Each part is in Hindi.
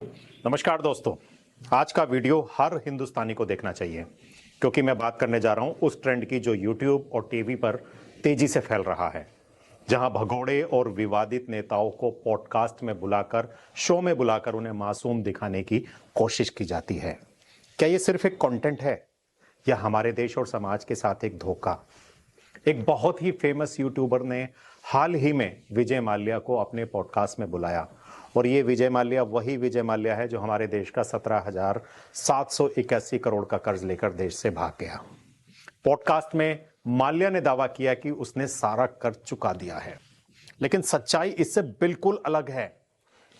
नमस्कार दोस्तों, आज का वीडियो हर हिंदुस्तानी को देखना चाहिए क्योंकि मैं बात करने जा रहा हूं उस ट्रेंड की जो यूट्यूब और टीवी पर तेजी से फैल रहा है, जहां भगोड़े और विवादित नेताओं को पॉडकास्ट में बुलाकर, शो में बुलाकर उन्हें मासूम दिखाने की कोशिश की जाती है। क्या ये सिर्फ एक कंटेंट है या हमारे देश और समाज के साथ एक धोखा? एक बहुत ही फेमस यूट्यूबर ने हाल ही में विजय माल्या को अपने पॉडकास्ट में बुलाया और ये विजय माल्या वही विजय माल्या है जो हमारे देश का 17,781 करोड़ का कर्ज लेकर देश से भाग गया। पॉडकास्ट में माल्या ने दावा किया कि उसने सारा कर्ज चुका दिया है, लेकिन सच्चाई इससे बिल्कुल अलग है।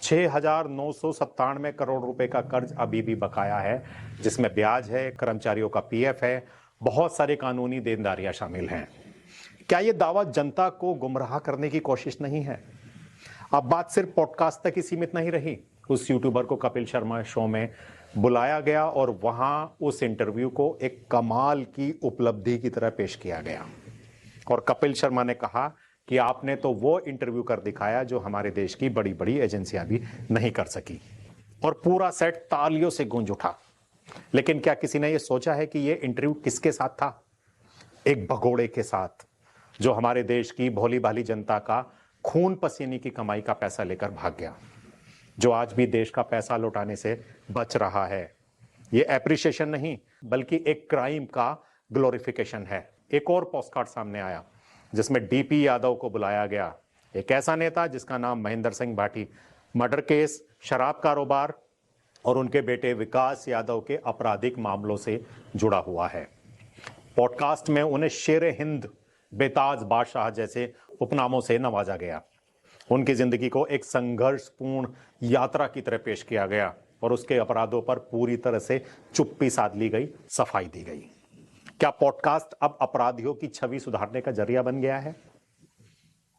6,997 करोड़ रुपए का कर्ज अभी भी बकाया है, जिसमें ब्याज है, कर्मचारियों का पीएफ है, बहुत सारे कानूनी देनदारियां शामिल हैं। क्या यह दावा जनता को गुमराह करने की कोशिश नहीं है? अब बात सिर्फ पॉडकास्ट तक ही सीमित नहीं रही। उस यूट्यूबर को कपिल शर्मा शो में बुलाया गया और वहां उस इंटरव्यू को एक कमाल की उपलब्धि की तरह पेश किया गया और कपिल शर्मा ने कहा कि आपने तो वो इंटरव्यू कर दिखाया जो हमारे देश की बड़ी बड़ी एजेंसियां भी नहीं कर सकी, और पूरा सेट तालियों से गूंज उठा। लेकिन क्या किसी ने यह सोचा है कि यह इंटरव्यू किसके साथ था? एक भगोड़े के साथ, जो हमारे देश की भोली भाली जनता का खून पसीने की कमाई का पैसा लेकर भाग गया, जो आज भी देश का पैसा लौटाने से बच रहा है। ये एप्रिसिएशन नहीं बल्कि एक क्राइम का ग्लोरिफिकेशन है। एक और पोस्टकार्ड सामने आया जिसमें डीपी यादव को बुलाया गया, एक ऐसा नेता जिसका नाम महेंद्र सिंह भाटी मर्डर केस, शराब कारोबार और उनके बेटे विकास यादव के आपराधिक मामलों से जुड़ा हुआ है। पॉडकास्ट में उन्हें शेर हिंद, बेताज बादशाह जैसे उपनामों से नवाजा गया। उनकी जिंदगी को एक संघर्षपूर्ण यात्रा की तरह पेश किया गया और उसके अपराधों पर पूरी तरह से चुप्पी साध ली गई, सफाई दी गई। क्या पॉडकास्ट अब अपराधियों की छवि सुधारने का जरिया बन गया है?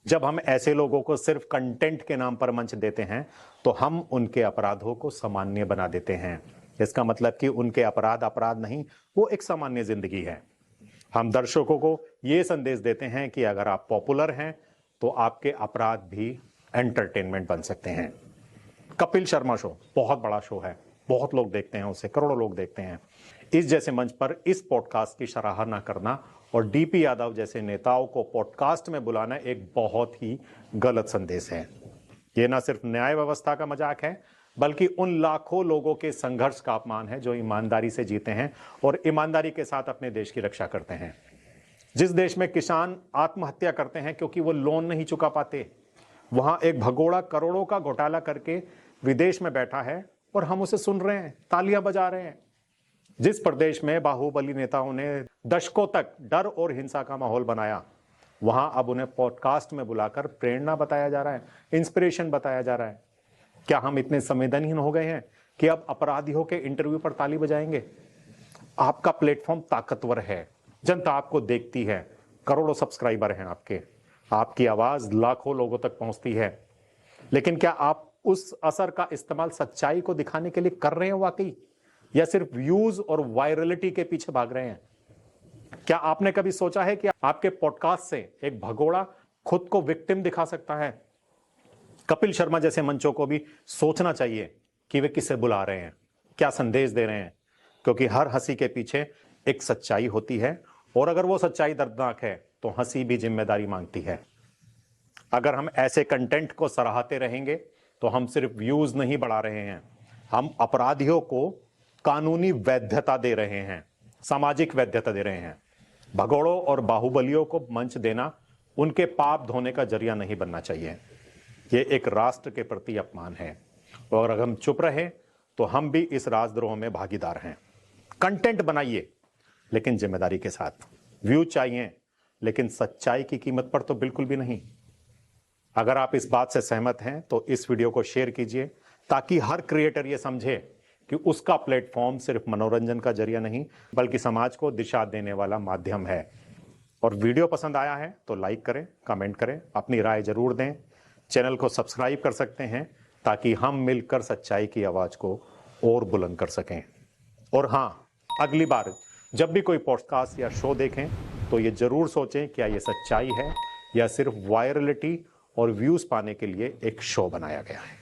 जब हम ऐसे लोगों को सिर्फ कंटेंट के नाम पर मंच देते हैं तो हम उनके अपराधों को सामान्य बना देते हैं। इसका मतलब कि उनके अपराध अपराध नहीं, वो एक सामान्य जिंदगी है। हम दर्शकों को यह संदेश देते हैं कि अगर आप पॉपुलर हैं तो आपके अपराध भी एंटरटेनमेंट बन सकते हैं। कपिल शर्मा शो बहुत बड़ा शो है, बहुत लोग देखते हैं उसे, करोड़ों लोग देखते हैं। इस जैसे मंच पर इस पॉडकास्ट की सराहना करना और डीपी यादव जैसे नेताओं को पॉडकास्ट में बुलाना एक बहुत ही गलत संदेश है। यह ना सिर्फ न्याय व्यवस्था का मजाक है बल्कि उन लाखों लोगों के संघर्ष का अपमान है जो ईमानदारी से जीते हैं और ईमानदारी के साथ अपने देश की रक्षा करते हैं। जिस देश में किसान आत्महत्या करते हैं क्योंकि वो लोन नहीं चुका पाते, वहां एक भगोड़ा करोड़ों का घोटाला करके विदेश में बैठा है और हम उसे सुन रहे हैं, तालियां बजा रहे हैं। जिस प्रदेश में बाहुबली नेताओं ने दशकों तक डर और हिंसा का माहौल बनाया, वहां अब उन्हें पॉडकास्ट में बुलाकर प्रेरणा बताया जा रहा है, इंस्पिरेशन बताया जा रहा है। क्या हम इतने संवेदनहीन हो गए हैं कि अब अपराधियों के इंटरव्यू पर ताली बजाएंगे? आपका प्लेटफॉर्म ताकतवर है, जनता आपको देखती है, करोड़ों सब्सक्राइबर हैं आपके, आपकी आवाज लाखों लोगों तक पहुंचती है। लेकिन क्या आप उस असर का इस्तेमाल सच्चाई को दिखाने के लिए कर रहे हैं वाकई, या सिर्फ व्यूज और वायरलिटी के पीछे भाग रहे हैं? क्या आपने कभी सोचा है कि आपके पॉडकास्ट से एक भगोड़ा खुद को विक्टिम दिखा सकता है? कपिल शर्मा जैसे मंचों को भी सोचना चाहिए कि वे किसे बुला रहे हैं, क्या संदेश दे रहे हैं, क्योंकि हर हंसी के पीछे एक सच्चाई होती है और अगर वो सच्चाई दर्दनाक है तो हंसी भी जिम्मेदारी मांगती है। अगर हम ऐसे कंटेंट को सराहते रहेंगे तो हम सिर्फ व्यूज नहीं बढ़ा रहे हैं, हम अपराधियों को कानूनी वैधता दे रहे हैं, सामाजिक वैधता दे रहे हैं। भगोड़ों और बाहुबलियों को मंच देना उनके पाप धोने का जरिया नहीं बनना चाहिए। ये एक राष्ट्र के प्रति अपमान है और अगर हम चुप रहे तो हम भी इस राजद्रोह में भागीदार हैं। कंटेंट बनाइए लेकिन जिम्मेदारी के साथ। व्यू चाहिए लेकिन सच्चाई की कीमत पर तो बिल्कुल भी नहीं। अगर आप इस बात से सहमत हैं तो इस वीडियो को शेयर कीजिए ताकि हर क्रिएटर ये समझे कि उसका प्लेटफॉर्म सिर्फ मनोरंजन का जरिया नहीं बल्कि समाज को दिशा देने वाला माध्यम है। और वीडियो पसंद आया है तो लाइक करें, कमेंट करें, अपनी राय जरूर दें। चैनल को सब्सक्राइब कर सकते हैं ताकि हम मिलकर सच्चाई की आवाज को और बुलंद कर सकें। और हाँ, अगली बार जब भी कोई पॉडकास्ट या शो देखें तो ये जरूर सोचें क्या ये सच्चाई है या सिर्फ वायरलिटी और व्यूज पाने के लिए एक शो बनाया गया है।